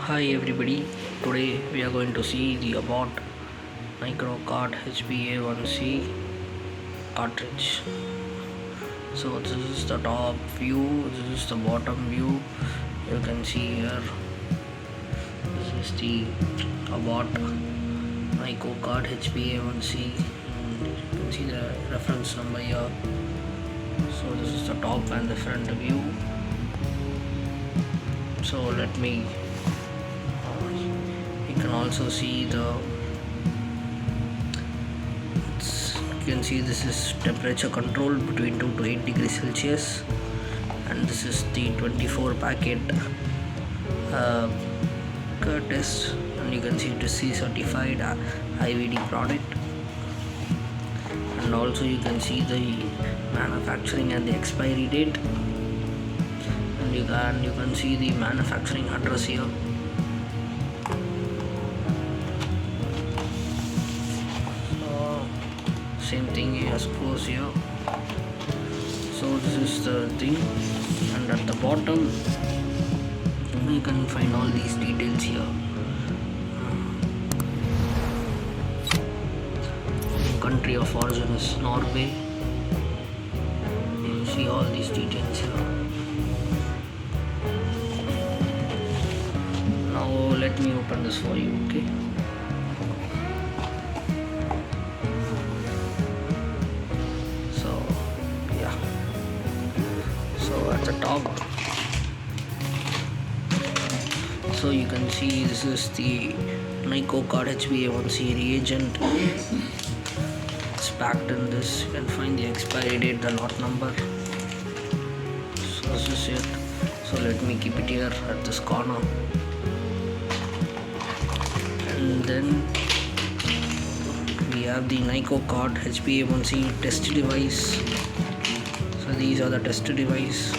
Hi everybody, today we are going to see the Abbott NYCOCARD HbA1c cartridge. So this is the top view, this is the bottom view. You can see here, this is the Abbott NYCOCARD HbA1c. You can see the reference number here. So this is the top and the front view. So let me you can also see you can see this is temperature control between 2 to 8 degrees Celsius, and this is the 24 packet test, and you can see it is C certified IVD product, and also you can see the manufacturing and the expiry date, and you can see the manufacturing address here. Same thing as goes here. So this is the thing, and at the bottom you can find all these details here. Country of origin is Norway. You see all these details here. Now let me open this for you, okay? At the top, so you can see this is the NycoCard HbA1c reagent. It's packed in this. You can find the expiry date, the lot number. So this is it. So let me keep it here at this corner, and then we have the NycoCard HbA1c test device. So these are the test device.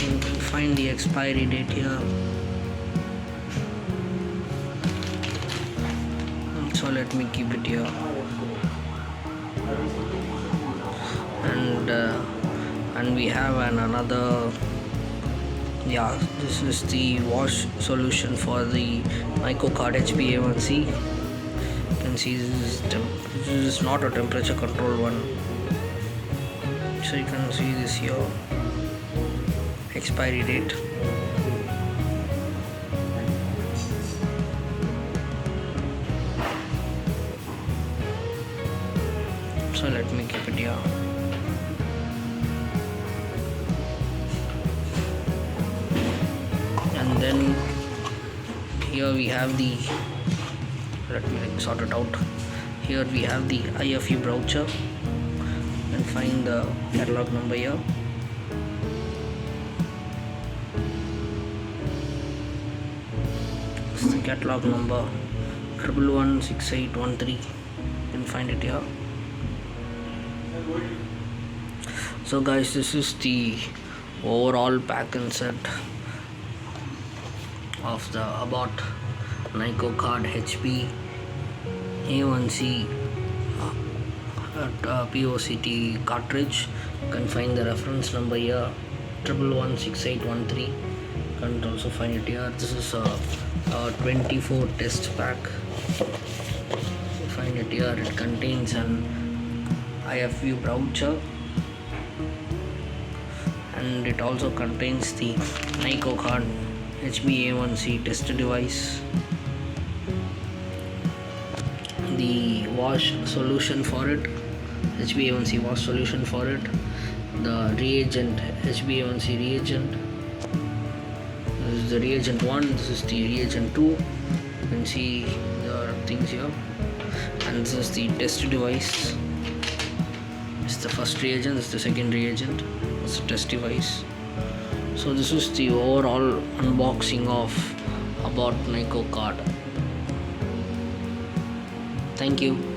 You can find the expiry date here. So let me keep it here. And we have another. Yeah, this is the wash solution for the NycoCard HbA1c. You can see this is not a temperature control one. So you can see this here, expiry date. So let me keep it here. And then here we have the, let me sort it out. Here we have the IFU brochure. And find the catalog number here. This is the catalog number 116813. You can find it here. So guys, this is the overall pack and set of the Abbott NycoCard HbA1c POCT cartridge. You can find the reference number here, 116813. You can also find it here. This is a 24 test pack. You find it here. It contains an IFU brochure, and it also contains the NycoCard HbA1c test device, the wash solution for it, HbA1c wash solution for it, the reagent, HbA1c reagent. This is the reagent 1, this is the reagent 2. You can see the things here, and this is the test device. This is the first reagent, this is the second reagent, this is the test device. So this is the overall unboxing of Abbott NycoCard. Thank you.